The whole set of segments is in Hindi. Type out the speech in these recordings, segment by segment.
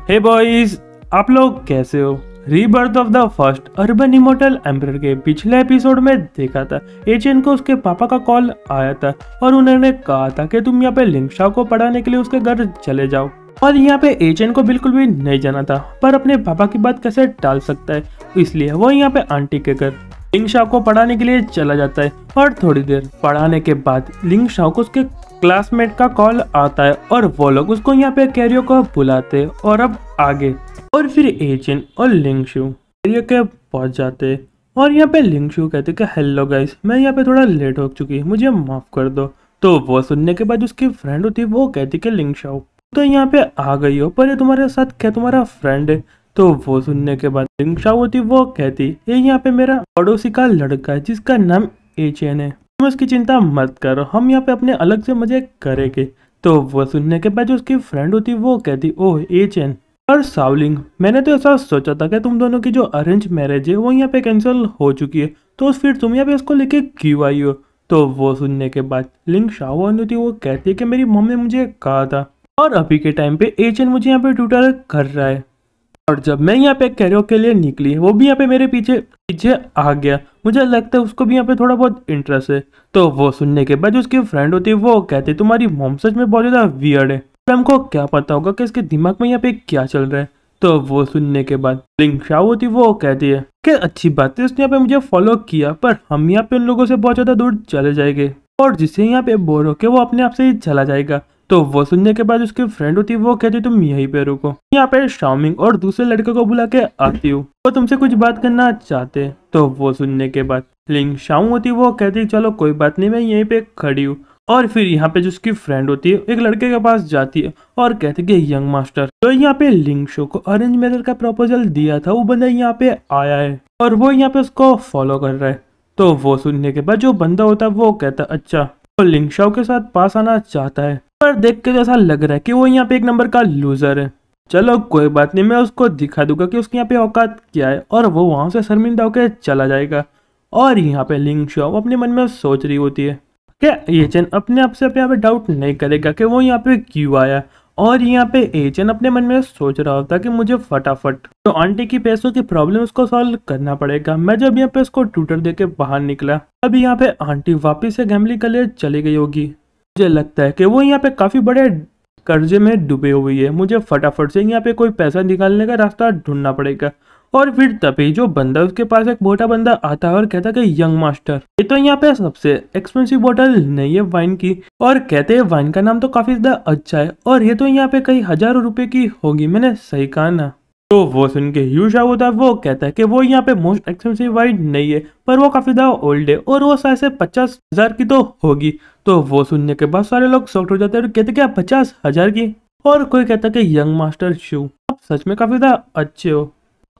हे बॉयज, आप लोग कैसे हो? Rebirth of the first urban immortal emperor के पिछले एपिसोड में देखा था एचेन को उसके पापा का कॉल आया था और उन्होंने कहा था कि तुम यहाँ पे लिंगशाओ को पढ़ाने के लिए उसके घर चले जाओ। और यहाँ पे एचेन को बिल्कुल भी नहीं जाना था, पर अपने पापा की बात कैसे टाल सकता है, इसलिए वो यहाँ पे आंटी के घर लिंगशाओ को पढ़ाने के लिए चला जाता है। और थोड़ी देर पढ़ाने के बाद लिंगशाओ को उसके क्लासमेट का कॉल आता है और वो लोग उसको यहाँ पे कैरियो को बुलाते हैं। और अब आगे और फिर एचेन और लिंगशू कैरियो के पहुंच जाते हैं और यहाँ पे लिंगशू कहते कि हेलो गाइस, मैं यहाँ पे थोड़ा लेट हो चुकी, मुझे माफ कर दो। तो वो सुनने के बाद उसकी फ्रेंड होती है, वो कहती कि लिंगशाओ तो यहाँ पे आ गई हो, पर ये तुम्हारे साथ क्या तुम्हारा फ्रेंड है? तो वो सुनने के बाद लिंगशाओ होती वो कहती ये यहाँ पे मेरा पड़ोसी का लड़का है जिसका नाम एचेन है, तुम उसकी चिंता मत करो, हम यहाँ पे अपने अलग से मजे करेंगे। तो वो सुनने के बाद जो उसकी फ्रेंड होती वो कहती ओह एचेन और शाओलिंग, मैंने तो ऐसा सोचा था कि तुम दोनों की जो अरेंज मैरिज है वो यहाँ पे कैंसिल हो चुकी है, तो फिर तुम यहाँ पे उसको लेके क्यों आई हो? तो वो सुनने के बाद लिंगशाओ होती वो कहती है कि मेरी मम्मी ने मुझे कहा था और अभी के टाइम पे एचेन मुझे यहाँ पे ट्यूटर कर रहा है, और जब मैं यहाँ पे कैरियो के लिए निकली वो भी यहाँ पे मेरे पीछे पीछे आ गया, मुझे लगता है उसको भी यहाँ पे थोड़ा बहुत इंटरेस्ट है। तो वो सुनने के बाद उसकी फ्रेंड होती है वो कहती तुम्हारी मॉम सच में बहुत ज़्यादा वियर्ड है, हमको क्या पता होगा कि इसके दिमाग में यहाँ पे क्या चल रहा है। तो वो सुनने के बाद लिंगशाओ होती वो कहती है कि अच्छी बात है उसने यहाँ पे मुझे फॉलो किया, पर हम यहाँ पे उन लोगों से बहुत ज़्यादा दूर चले जाएंगे और जिससे यहाँ पे बोर हो के वो अपने आप से ही चला जाएगा। तो वो सुनने के बाद उसकी फ्रेंड होती है वो कहती तुम यहीं पे रुको, यहाँ पे शाओमिंग और दूसरे लड़के को बुला के आती हूँ, वो तुमसे कुछ बात करना चाहते हैं। तो वो सुनने के बाद लिंगशाओ होती वो कहती चलो कोई बात नहीं, मैं यहीं पे खड़ी हूँ। और फिर यहाँ पे जो उसकी फ्रेंड होती है एक लड़के के पास जाती है और कहती कि यंग मास्टर तो यहाँ पे लिंगशाओ को अरेंज मैरिज का प्रपोजल दिया था वो बंदा यहाँ पे आया है और वो यहाँ पे उसको फॉलो कर रहा है। तो वो सुनने के बाद जो बंदा होता है वो कहता है अच्छा, तो लिंगशाओ के साथ पास आना चाहता है, पर देख के जैसा लग रहा है कि वो यहाँ पे एक नंबर का लूजर है। चलो कोई बात नहीं, मैं उसको दिखा दूंगा कि उसके यहाँ पे औकात क्या है, और वो वहां से शर्मिंदा होकर चला जाएगा। और यहाँ पे लिंगशाओ अपने मन में सोच रही होती है क्या एचेन अपने आप से यहाँ पे डाउट नहीं करेगा कि वो यहाँ पे क्यों आया, और यहाँ पे एचेन अपने मन में सोच रहा होता कि मुझे फटाफट तो आंटी की पैसों की प्रॉब्लम उसको सॉल्व करना पड़ेगा। मैं जब यहाँ पे उसको ट्यूटर दे के बाहर निकला अब यहाँ पे आंटी वापिस से गैम्बलिंग के लिए चली गई होगी, मुझे लगता है कि वो यहाँ पे काफी बड़े कर्जे में डूबे हुई है, मुझे फटाफट से यहाँ पे कोई पैसा निकालने का रास्ता ढूंढना पड़ेगा। और फिर तभी जो बंदा उसके पास एक मोटा बंदा आता है और कहता है कि यंग मास्टर ये तो यहाँ पे सबसे एक्सपेंसिव बोतल नहीं है वाइन की, और कहते हैं वाइन का नाम तो काफी ज्यादा अच्छा है और ये तो यहाँ पे कई हजारों रुपए की होगी, मैंने सही कहा ना? तो वो सुन के यूशा होता है वो कहता है कि वो यहाँ पे मोस्ट एक्सपेंसिव वाइन नहीं है, पर वो काफी ज्यादा ओल्ड है और वो शायद से 50,000 की तो होगी। तो वो सुनने के बाद सारे लोग शॉक्ड हो जाते हैं और कहते क्या 50,000 की? और कोई कहता है कि यंग मास्टर शू आप सच में काफी ज्यादा अच्छे हो।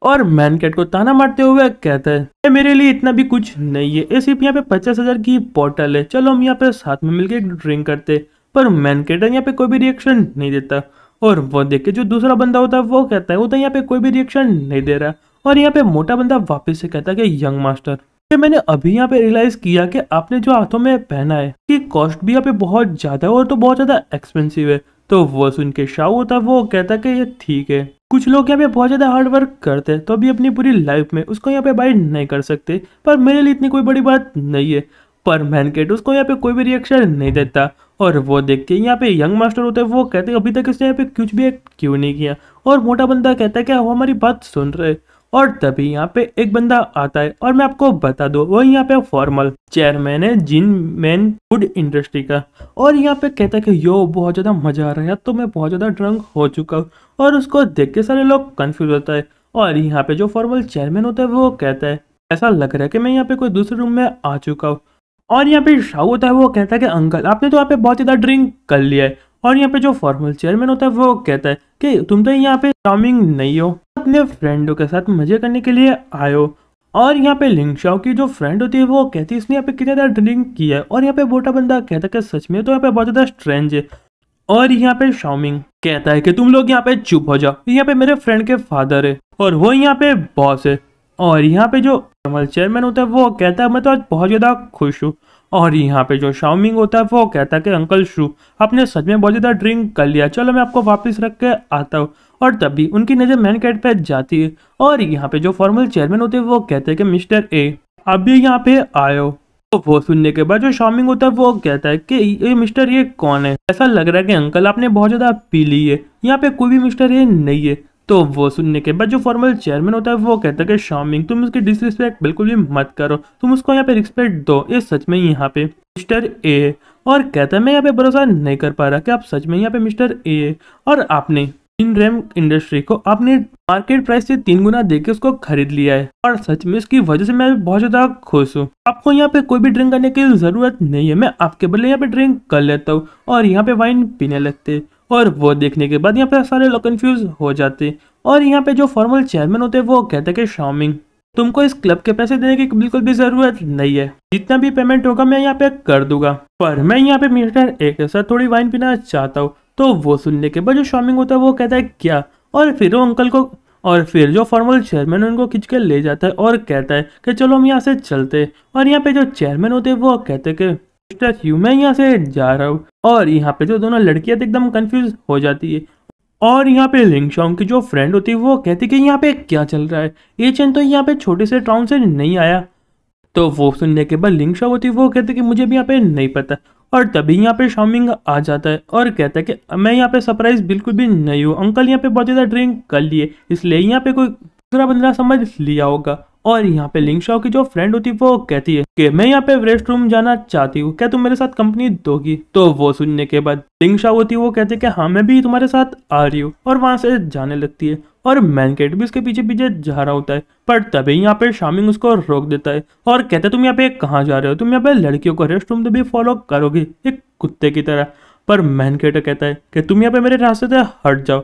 और मैन कैट को ताना मारते हुए कहता है मेरे लिए इतना भी कुछ नहीं है, ये सिर्फ यहाँ पे 50,000 की बोतल है, चलो हम यहाँ पे साथ में मिलकर ड्रिंक करते। पर मैन कैट यहाँ पे कोई भी रिएक्शन नहीं देता, और वो देख के जो दूसरा बंदा होता है वो कहता है वो तो यहाँ पे कोई भी रिएक्शन नहीं दे रहा। और यहाँ पे मोटा बंदा वापस से कहता है कि यंग मास्टर मैंने अभी यहाँ पे रियलाइज किया कि आपने जो हाथों में पहना है कि कॉस्ट भी यहाँ पे बहुत ज्यादा है और तो बहुत ज्यादा एक्सपेंसिव है। तो वो सुन के शाओ होता है वो कहता है कि ये ठीक है, कुछ लोग यहाँ पे बहुत ज्यादा हार्ड वर्क करते हैं तो अभी अपनी पूरी लाइफ में उसको यहाँ पे बाय नहीं कर सकते, पर मेरे लिए इतनी कोई बड़ी बात नहीं है। पर मैनकेट उसको यहाँ पे कोई भी रिएक्शन नहीं देता, और वो देख के यहाँ पे यंग मास्टर होते हैं वो कहते हैं अभी तक इसने यहाँ पे कुछ भी क्यों नहीं किया। और मोटा बंदा कहता है क्या वो हमारी बात सुन रहे? और तभी यहाँ पे एक बंदा आता है और मैं आपको बता दूं वो यहाँ पे फॉर्मल चेयरमैन है जिन मैन फूड इंडस्ट्री का, और यहाँ पे कहता है कि यो बहुत ज्यादा मजा आ रहा है, तो मैं बहुत ज्यादा ड्रंक हो चुका हूँ। और उसको देख के सारे लोग कंफ्यूज होता है, और यहाँ पे जो फॉर्मल चेयरमैन होता है वो कहता है ऐसा लग रहा है कि मैं यहाँ पे कोई दूसरे रूम में आ चुका हूँ। और यहाँ पे शाओ होता है वो कहता है कि अंकल आपने तो यहाँ पे बहुत ज्यादा ड्रिंक कर लिया है। और यहाँ पे जो फॉर्मल चेयरमैन होता है वो कहता है कि तुम तो यहाँ पे चार्मिंग नहीं हो, अपने फ्रेंडों के साथ मजे करने के लिए आए हो। और यहाँ पे लिंगशाओ की जो फ्रेंड होती है वो कहती है इसने यहाँ पे कितना ज्यादा ड्रिंक किया है, और यहाँ पे मोटा बंदा कहता है कि सच में तो यहाँ पे बहुत ज्यादा स्ट्रेंज है। और यहाँ पे शाओमिंग कहता है कि तुम लोग यहाँ पे चुप हो जाओ, यहाँ पे मेरे फ्रेंड के फादर है और वो यहाँ पे बॉस है। और यहाँ पे जो फॉर्मल चेयरमैन होता है वो कहता है मैं तो आज बहुत ज्यादा खुश हूँ। और यहाँ पे जो शाओमिंग होता है वो कहता है कि अंकल शू आपने सच में बहुत ज्यादा ड्रिंक कर लिया, चलो मैं आपको वापस रख के आता हूँ। और तभी उनकी नज़र मैन कैट पे जाती है और यहाँ पे जो फॉर्मल चेयरमैन होते हैं वो कहते हैं कि मिस्टर ए आप भी यहाँ पे आए हो। तो वो सुनने के बाद जो शामिंग होता है वो कहता है कि ये मिस्टर ये कौन है, ऐसा लग रहा है कि अंकल आपने बहुत ज़्यादा पी ली है, यहाँ पे कोई भी मिस्टर ये नहीं है। तो वो सुनने के बाद जो फॉर्मल चेयरमैन होता है वो कहता है कि शामिंग तुम उसकी डिसरिस्पेक्ट बिल्कुल भी मत करो, तुम उसको यहाँ पे रिस्पेक्ट दो, ये सच में यहाँ पे मिस्टर ए है। और कहता है मैं यहाँ पे भरोसा नहीं कर पा रहा कि आप सच में यहाँ पे मिस्टर ए है और आपने इन रैम इंडस्ट्री को आपने मार्केट प्राइस से 3 गुना देके उसको खरीद लिया है और सच में इसकी वजह से मैं बहुत ज्यादा खुश हूँ। आपको यहाँ पे कोई भी ड्रिंक करने की जरूरत नहीं है, मैं आपके बदले यहाँ पे ड्रिंक कर लेता हूँ और यहाँ पे वाइन पीने लगते। और वो देखने के बाद यहाँ पे सारे लोग कंफ्यूज हो जाते और यहाँ पे जो फॉर्मल चेयरमैन होते हैं वो कहते हैं कि शामिंग तुमको इस क्लब के पैसे देने की बिल्कुल भी जरूरत नहीं है, जितना भी पेमेंट होगा मैं यहाँ पे कर दूंगा, पर मैं यहाँ पे मिस्टर ए के साथ थोड़ी वाइन पीना चाहता हूँ। तो वो सुनने के बाद जो शामिंग होता है वो कहता है क्या, और फिर वो अंकल को और फिर जो फॉर्मल चेयरमैन उनको खींच के ले जाता है और कहता है कि चलो हम यहाँ से चलते हैं। और यहाँ पे जो चेयरमैन होते हैं वो कहते हैं कि मिस्टर यू मैं यहाँ से जा रहा हूँ। और यहाँ पे जो दोनों लड़कियां एकदम कंफ्यूज हो जाती है और यहाँ पे लिंग शॉन्ग की जो फ्रेंड होती है वो कहती है कि यहाँ पे क्या चल रहा है, ये चैन तो यहाँ पे छोटे से टाउन से नहीं आया। तो वो सुनने के बाद लिंग शॉन्ग होती है वो कहती है कि मुझे भी यहाँ पे नहीं पता। और तभी यहाँ पे शामिंग आ जाता है और कहता है कि मैं यहाँ पे सरप्राइज बिल्कुल भी नहीं हूँ, अंकल यहाँ पे बहुत ज़्यादा ड्रिंक कर लिए इसलिए यहाँ पे कोई दूसरा बंदा समझ लिया होगा। और यहाँ पे लिंग शॉ की जो फ्रेंड होती है वो कहती है कि मैं यहाँ पे रेस्ट रूम जाना चाहती हूँ, क्या तुम मेरे साथ कंपनी दोगी। तो वो सुनने के बाद लिंग शॉ होती है वो कहती है कि हाँ मैं भी तुम्हारे साथ आ रही हूँ और वहां से जाने लगती है। और मैन कैट भी उसके पीछे पीछे जा रहा होता है, पर तभी यहाँ पे शामिंग उसको रोक देता है और कहता है तुम यहाँ पे कहाँ जा रहे हो, तुम यहाँ पे लड़कियों को रेस्ट रूम तो भी फॉलो करोगे एक कुत्ते की तरह। पर मैन कैट कहता है कि तुम यहाँ पे मेरे रास्ते से हट जाओ।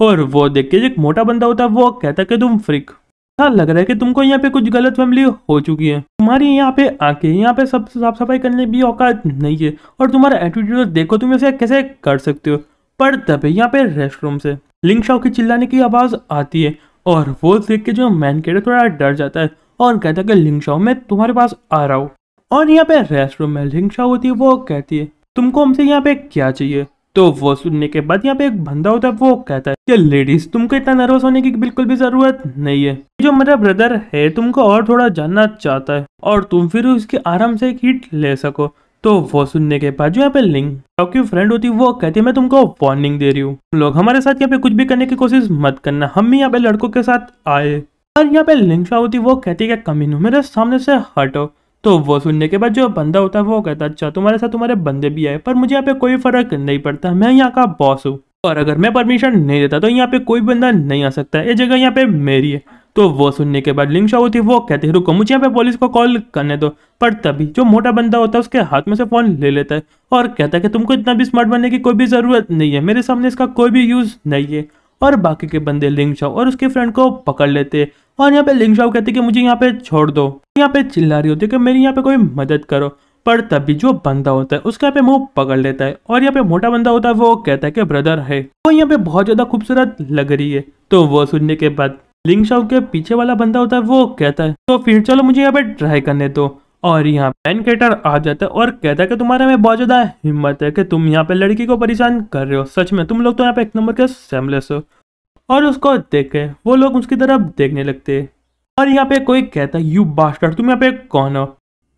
और वो देख के एक मोटा बंदा होता है वो कहता है कि तुम फ्रिक, लग रहा है कि तुमको यहाँ पे कुछ गलत फैमिली हो चुकी है, तुम्हारी यहाँ पे आके यहाँ पे सब साफ सफाई करने भी औकात नहीं है और तुम्हारा एटीट्यूड देखो तुम ऐसे कैसे कर सकते हो। पर तभी यहाँ पे रेस्टरूम से लिंग शॉ की चिल्लाने की आवाज आती है और वो देख के जो मैन कैट थोड़ा डर जाता है और कहता है कि लिंग शॉ मैं तुम्हारे पास आ रहा हूँ। और यहाँ पे रेस्टरूम में लिंग शॉ होती है वो कहती है तुमको हमसे यहाँ पे क्या चाहिए। तो वो सुनने के बाद यहाँ पे एक बंदा होता है वो कहता है कि लेडीज तुमको इतना नर्वस होने की बिल्कुल भी जरूरत नहीं है, जो मेरा ब्रदर है तुमको और थोड़ा जानना चाहता है और तुम फिर उसके आराम से एक हिट ले सको। तो वो सुनने के बाद जो यहाँ पे लिंग की फ्रेंड होती है वो कहती है मैं तुमको वार्निंग दे रही हूँ, लोग हमारे साथ यहाँ पे कुछ भी करने की कोशिश मत करना, हम भी यहाँ पे लड़कों के साथ आए। और यहाँ पे लिंग होती है वो कहती है कमीनू मेरे सामने से हटो। तो वो सुनने के बाद जो बंदा होता है वो कहता है अच्छा तुम्हारे साथ तुम्हारे बंदे भी आए पर मुझे यहाँ पे कोई फर्क नहीं पड़ता, मैं यहाँ का बॉस हूँ और अगर मैं परमिशन नहीं देता तो यहाँ पे कोई बंदा नहीं आ सकता, ये जगह यहाँ पे मेरी है। तो वो सुनने के बाद लिंग शॉ होती है वो कहते हैं रुको मुझे यहाँ पे पुलिस को कॉल करने दो। पर तभी जो मोटा बंदा होता है उसके हाथ में से फोन ले लेता है और कहता है कि तुमको इतना भी स्मार्ट बनने की कोई भी जरूरत नहीं है, मेरे सामने इसका कोई भी यूज नहीं है। और बाकी के बंदे लिंग शॉ और उसके फ्रेंड को पकड़ लेते हैं और यहाँ पे लिंग शॉ कहती है कि मुझे यहाँ पे छोड़ दो, यहाँ पे चिल्ला रही होती है कि मेरी यहाँ पे कोई मदद करो। पर तभी जो बंदा होता है उसका यहाँ पे मुंह पकड़ लेता है और यहाँ पे मोटा बंदा होता है वो कहता है कि ब्रदर है वो यहाँ पे बहुत ज्यादा खूबसूरत लग रही है। तो वो सुनने के बाद लिंग शॉ के पीछे वाला बंदा होता है वो कहता है तो फिर चलो मुझे यहाँ पे ट्राई करने दो। और यहाँ मैन कैटर आ जाता है और कहता है कि तुम्हारे में बहुत ज्यादा हिम्मत है कि तुम यहाँ पे लड़की को परेशान कर रहे हो, सच में तुम लोग तो यहाँ पे एक नंबर के सेमलेस हो। और उसको देख के वो लोग उसकी तरफ देखने लगते हैं और यहाँ पे कोई कहता है यू बास्टर्ड तुम यहाँ पे कौन हो।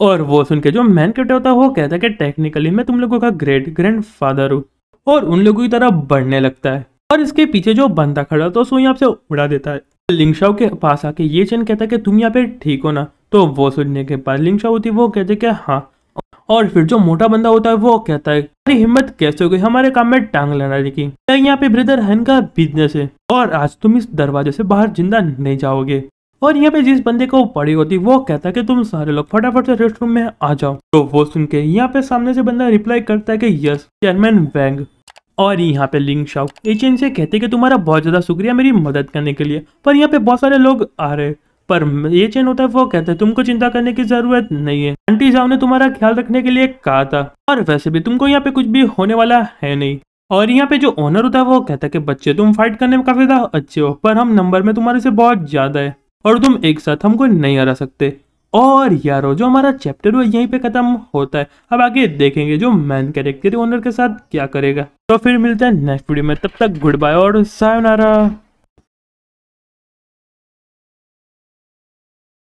और वो सुन के जो मैन कैटर होता है वो कहता है कि टेक्निकली मैं तुम लोगों का ग्रेट ग्रैंडफादर हूँ और उन लोगों की तरफ बढ़ने लगता है। और इसके पीछे जो बंदा खड़ा तो उसको यहाँ से उड़ा देता है। लिंग शॉ के पास आके ये चैन कहता है कि तुम यहाँ पे ठीक हो ना। तो वो सुनने के बाद लिंग शॉ होती है वो कहते कि हाँ। और फिर जो मोटा बंदा होता है वो कहता है अरे हिम्मत कैसे हो गई हमारे काम में टांग लड़ाने की, यहाँ पे ब्रदर हन का बिजनेस है और आज तुम इस दरवाजे से बाहर जिंदा नहीं जाओगे। और यहाँ पे जिस बंदे को पड़ी होती वो कहता है कि तुम सारे लोग फटाफट से रेस्ट रूम में आ जाओ। तो वो सुन के यहाँ पे सामने से बंदा रिप्लाई करता है कि यस चेयरमैन वैंग। और यहाँ पे लिंग शॉ एचएन से कहते हैं कि तुम्हारा बहुत ज्यादा शुक्रिया मेरी मदद करने के लिए, पर यहाँ पे बहुत सारे लोग आ रहे हैं। पर ये चैन होता है वो कहता है तुमको चिंता करने की जरूरत नहीं है, आंटी साहब ने तुम्हारा ख्याल रखने के लिए कहा था और वैसे भी तुमको यहाँ पे कुछ भी होने वाला है नहीं। और यहाँ पे जो ओनर होता है वो कहता है कि बच्चे तुम फाइट करने में काफी ज्यादा अच्छे हो पर हम नंबर में तुम्हारे से बहुत ज्यादा है और तुम एक साथ हमको नहीं हरा सकते। और यारो जो हमारा चैप्टर वो यहीं पे खत्म होता है। अब आगे देखेंगे जो मैन कैरेक्टर ओनर के साथ क्या करेगा। तो फिर मिलते हैं नेक्स्ट वीडियो में, तब तक गुड बाय और सायोनारा।